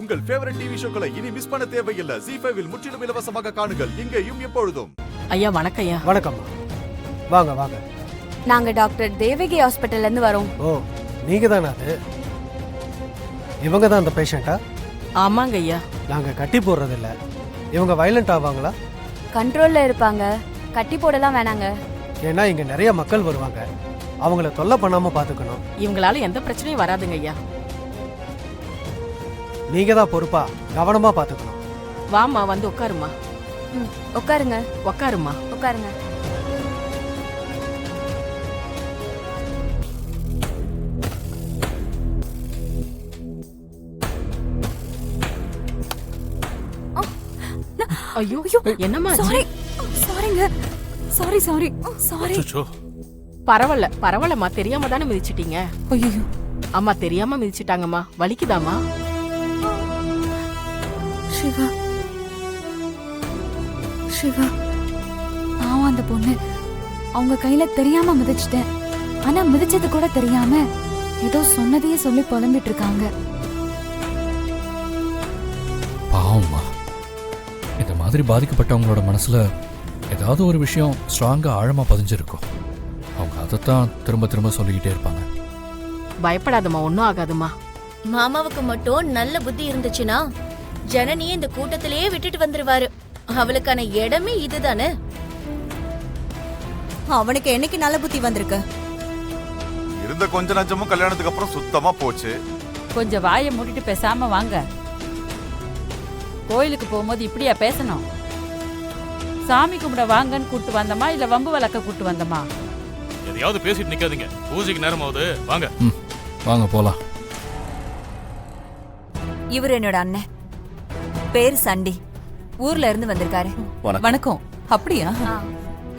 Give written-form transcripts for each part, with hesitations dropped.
உங்கள் favourite TV ஷோக்களை இனி miss பண்ண தேவையில்லை. ZEE5 இல் முற்றிலும் இலவசமாக காணுங்கள். இங்கேயும் எப்பொழுதும். ஐயா வணக்கம். ஐயா வணக்கம். வாங்க வாங்க. நாங்க டாக்டர் தேவகி ஹாஸ்பிட்டல்ல இருந்து வரோம். ஓ, நீங்க தானே அது? இவங்க தான் அந்த பேஷண்டா? ஆமாங்க ஐயா. நாங்க கட்டி போடுறது இல்ல. இவங்க வயலண்ட் ஆவாங்களா? கண்ட்ரோல்ல இருப்பாங்க. கட்டி போடலாம் வேணாங்க. ஏன்னா இங்க நிறைய மக்கள் வருவாங்க. அவங்கள தொல்லை பண்ணாம பாத்துக்கணும். இவங்களால எந்த பிரச்சனையும் வராதுங்க ஐயா. நீங்க தான் பொறுப்பா கவனமா பாத்துக்கணும். வாமா வந்து உட்காருமா. உட்காருங்க. உட்காருமா. உட்காருங்க. ஐயோ என்னம்மா? சாரிங்க. சாரி. பரவாயில்லம்மா, தெரியாம தானே மிதிச்சிட்டீங்க. ஐயோ அம்மா தெரியாம மிதிச்சிட்டாங்கம்மா. வலிக்குதாமா? சிவா பாவம் அந்த பொண்ணு. அவங்க கையில தெரியாம மிதிச்சிட்டேன். ஆனா மிதிச்சது கூட தெரியாம ஏதோ சொன்னதையே சொல்லி புலம்பிட்டு இருக்காங்க. பாவம்மா, இந்த மாதிரி பாதிக்கப்பட்டவங்களோட மனசுல ஏதாவது ஒரு விஷயம் ஸ்ட்ராங்கா ஆழமா பதிஞ்சிருக்கும். அவங்க அதைத்தான் திரும்ப திரும்ப சொல்லிக்கிட்டே இருப்பாங்க. பயப்படாதம்மா, ஒன்னும் ஆகாதுமா. மாமாவுக்கு மட்டும் நல்ல புத்தி இருந்துச்சுன்னா ஜனனியை இந்த கூட்டத்திலேயே விட்டுட்டு வந்துருவாரு. அவளுக்கான இடமே இதுதானே. அவனுக்கு என்னைக்கு நல்ல புத்தி வந்திருக்கு? இருந்த கொஞ்ச நஞ்சமும் கல்யாணத்துக்கு அப்புறம் சுத்தமா போச்சு. கொஞ்சம் வாயை மூடிட்டு பேசாம வாங்க. கோயிலுக்கு போகும்போது இப்படியா பேசணும்? சாமி கும்பிட வாங்கன்னு கூட்டு வந்தமா இல்ல வம்பு வளர்க்க கூட்டு வந்தமா? எதையாவது பேசிட்டு நிக்காதீங்க. பூஜைக்கு நேரம் ஆகுது, வாங்க. வாங்க போலாம். இவர் என்னோட அண்ணன், பேரு சண்டி. ஊர்ல இருந்து வந்திருக்காரு. வணக்கம். அப்படியா?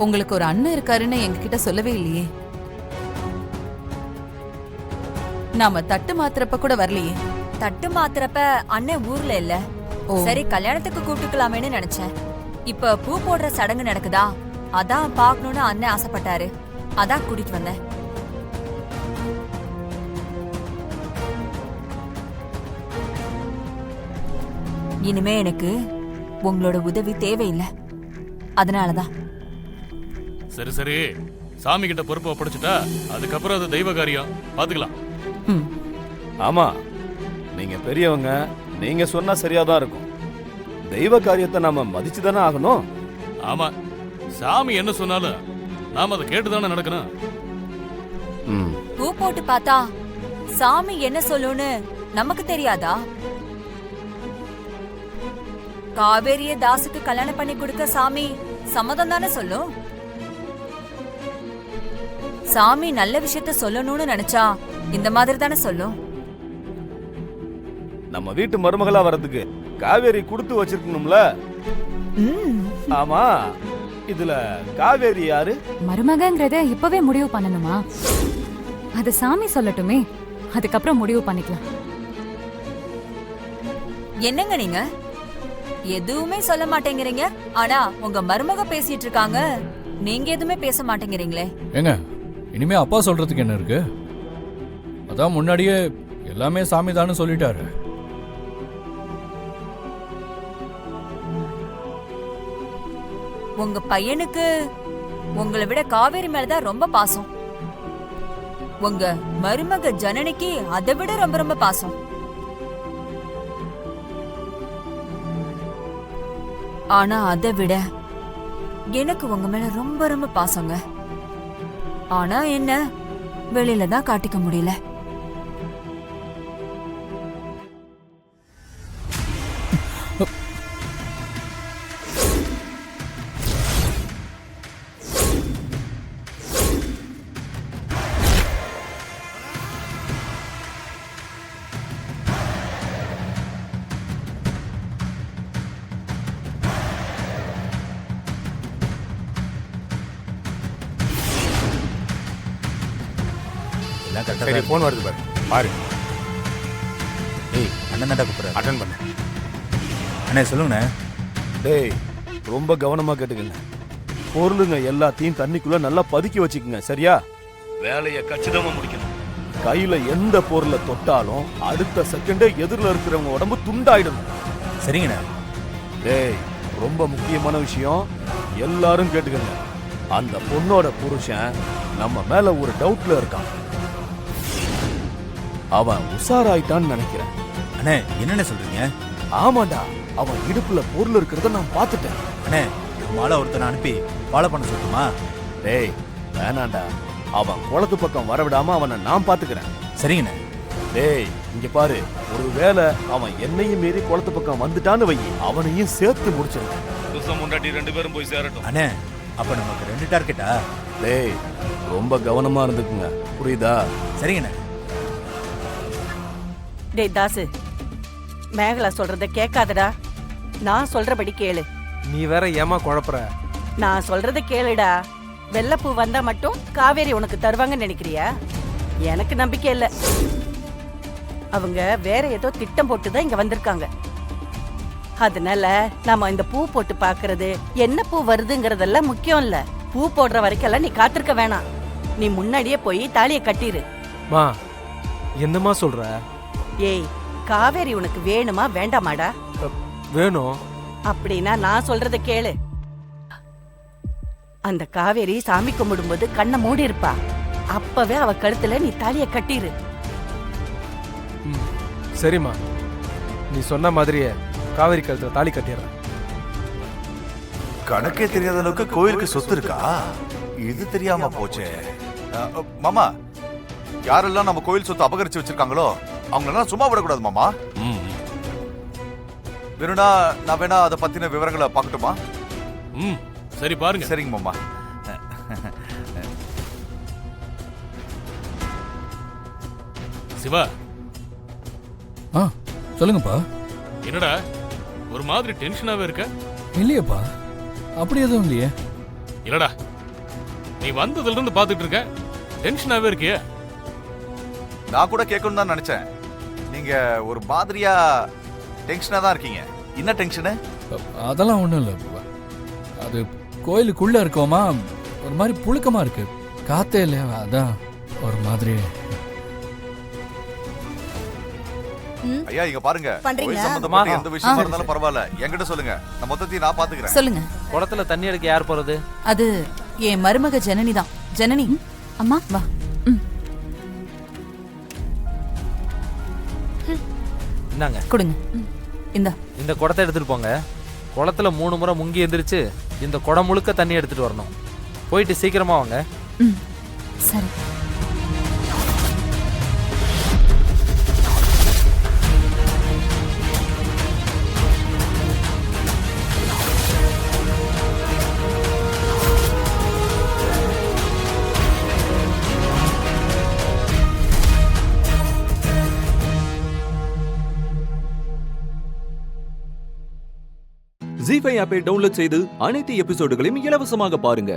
உங்களுக்கு ஒரு அண்ணன் இருக்காருன்னு எங்ககிட்ட சொல்லவே இல்லையே. நாம தட்டு மாத்திரப்ப கூட வரலையே. தட்டு மாத்திரப்ப அண்ணன் ஊர்ல இல்ல. சரி, கல்யாணத்துக்கு கூப்பிட்டுக்கலாமேன்னு நினைச்சேன். இப்ப பூ போடுற சடங்கு நடக்குதா, அதான் பாக்கணும்னு அண்ணன் ஆசைப்பட்டாரு. அதான் கூட்டிட்டு வந்தேன். இனிமே எனக்கு உங்களோட உதவி தேவையில்லை. அதனாலதான். சரி சரி, சாமி கிட்ட பொறுப்பை ஒப்படைச்சிட்டா அதுக்கப்புறம் அது தெய்வ காரியம் பாத்துக்கலாம். ஆமா, நீங்க பெரியவங்க, நீங்க சொன்னா சரியாதான் இருக்கும். தெய்வ காரியத்தை நாம மதிச்சுதானே ஆகணும். ஆமா, சாமி என்ன சொன்னாலும் நாம அதை கேட்டுதானே நடக்கணும். பூ போட்டு பார்த்தா சாமி என்ன சொல்லுன்னு நமக்கு தெரியாதா? காவேரிய தாசுக்கு கல்யாணம் பண்ணி கொடுக்க சாமி சம்மதம் தானே சொல்லும். சாமி நல்ல விஷயத்த சொல்லணும்னு நினைச்சா இந்த மாதிரி தானே சொல்லும். நம்ம வீட்டு மருமகளா வர்றதுக்கு காவேரி கொடுத்து வச்சிருக்கணும்ல. ஆமா, இதுல காவேரி யாரு? மருமகங்கிறத இப்பவே முடிவு பண்ணணுமா? அது சாமி சொல்லட்டுமே, அதுக்கப்புறம் முடிவு பண்ணிக்கலாம். என்னங்க நீங்க எதுவுமே சொல்ல மாட்டேங்கிறீங்க, ஆனா உங்க மருமக பேசிட்டு இருக்காங்க, நீங்க எதுவுமே பேச மாட்டேங்கிறீங்களே. ஏங்க, இனிமே அப்பா சொல்றதுக்கு என்ன இருக்கு? அதான் முன்னாடியே எல்லாமே சாமி தான்னு சொல்லிட்டாரு. உங்க பையனுக்கு உங்களை விட காவேரி மேலதான் ரொம்ப பாசம். உங்க மருமக ஜனனிக்கு அதை விட ரொம்ப ரொம்ப பாசம். ஆனா அதை விட எனக்கு உங்க மேல ரொம்ப ரொம்ப பாசங்க. ஆனா என்ன, வெளியில தான் காட்டிக்க முடியல. சரி, போன் வருது பாரு. பாரு. டேய், அண்ணன் தான்டா கூப்பிடுற. அட்டெண்ட் பண்ணு. அண்ணே சொல்லுங்கண்ணே. டேய், ரொம்ப கவனமா கேட்டுக்கங்க. பொருளுங்க எல்லாத்தையும் தண்ணிக்குள்ள நல்லா பதுக்கி வச்சுக்கோங்க, சரியா? வேலையை கச்சிதமா முடிக்கணும். கையில எந்த பொருளை தொட்டாலும் அடுத்த செகண்டே எதிரில் இருக்கிறவங்க உடம்பு துண்டாயிடணும். சரிங்கண்ணே. டேய், ரொம்ப முக்கியமான விஷயம், எல்லாரும் கேட்டுக்கங்க. அந்த பொண்ணோட புருஷன் நம்ம மேல ஒரு டவுட்ல இருக்கான். அவன் உஷாராயிட்டான்னு நினைக்கிறேன். அண்ணே என்னென்ன சொல்றீங்க? ஆமாண்டா, அவன் இடுப்புல பொருள் இருக்கிறத நான் பார்த்துட்டேன். அண்ணே மாலை ஒருத்தனை அனுப்பி ஃபாலோ பண்ண சொல்லட்டுமா? டேய் வேணாண்டா, அவன் குளத்து பக்கம் வரவிடாம அவனை நான் பாத்துக்கிறேன். சரிங்கண்ணே. டேய் இங்க பாரு, ஒருவேளை அவன் என்னையும் மீறி குளத்து பக்கம் வந்துட்டான்னு வை, அவனையும் சேர்த்து முடிச்சிருக்கேன். புருஷன் முன்னாடி 2 பேரும் போய் சேரட்டும். அண்ணே அப்ப நமக்கு 2 டார்கெட்டா? டேய் ரொம்ப கவனமா இருந்துக்குங்க, புரியுதா? சரிங்கண்ணே. டேய் தாசு, மேகலா சொல்றத கேட்காதடா. நான் சொல்றபடி கேளு. நீ வேற ஏமா குழப்புற? நான் சொல்றத கேளுடா. வெள்ளப்பூ வந்தா மட்டும் காவேரி உனக்கு தருவாங்கன்னு நினைக்கிறியா? எனக்கு நம்பிக்கை இல்ல. அவங்க வேற ஏதோ திட்டம் போட்டுதான் இங்க வந்திருக்காங்க. அதனால நாம இந்த பூ போட்டு பாக்குறது, என்ன பூ வருதுங்கறதெல்லாம் முக்கியம் இல்ல. பூ போடுற வரைக்கெல்லாம் நீ காத்திருக்க வேணாம். நீ முன்னாடியே போய் தாலியை கட்டிரு. மா என்னமா சொல்ற? ஏய், காவேரி உனக்கு வேணுமா வேண்டாமாடா? வேணும். அப்படின்னா நான் சொல்றத கேளு. அந்த காவேரி சாமி கும்பிடும்போது கண்ணை மூடி இருப்பா. அப்பவே அவ கழுத்துல நீ தாலிய கட்டிரு. சரிம்மா, நீ சொன்ன மாதிரியே காவேரி கழுத்துல தாலி கட்டிடுறேன். கணக்கே தெரியாத அளவுக்கு கோயிலுக்கு சொத்து இருக்கா? இது தெரியாம போச்சே. மாமா, யாரெல்லாம் நம்ம கோயில் சொத்து அபகரிச்சு வச்சிருக்காங்களோ அவங்களெல்லாம் சும்மா விடக்கூடாது மாமா. வேணும்னா நான் வேணா அதை பத்தின விவரங்களை பார்க்கட்டுமா? சரி பாருங்க. சரிங்க மாமா. சிவா. சொல்லுங்கப்பா. என்னடா ஒரு மாதிரி டென்ஷனாவே இருக்க? இல்லையப்பா, அப்படி எதுவும் இல்லையே. இல்லடா, நீ வந்ததுல இருந்து பாத்துட்டு இருக்க, டென்ஷனாவே இருக்கிய. நான் கூட கேட்கணும் தான் நினைச்சேன். நீங்க ஒரு மாதிரியா டென்ஷனா தான் இருக்கீங்க. என்ன டென்ஷனு? அதெல்லாம் ஒண்ணும் இல்லை. அது கோயிலுக்குள்ள இருக்கோமா, ஒரு மாதிரி புழுக்கமா இருக்கு, காத்தே இல்லையா, அதான் ஒரு மாதிரி. ஐயா இங்க பாருங்க, கோயில் சம்பந்தப்பட்ட எந்த விஷயமா இருந்தாலும் பரவாயில்ல, என்கிட்ட சொல்லுங்க. நான் மொத்தத்தையும் நான் பாத்துக்கிறேன். சொல்லுங்க. குளத்துல தண்ணி எடுக்க யார் போறது? அது என் மருமக ஜனனி தான். ஜனனி, அம்மா வா. என்னங்க கொடுங்க. இந்த குடத்தை எடுத்துட்டு போங்க. குளத்துல 3 முறை முங்கி எந்திரிச்சு இந்த குடம் முழுக்க தண்ணி எடுத்துட்டு வரணும். போயிட்டு சீக்கிரமா வாங்க. சரி. ஜீ5 ஆப்பை டவுன்லோட் செய்து அனைத்து எபிசோடுகளையும் இலவசமாக பாருங்க.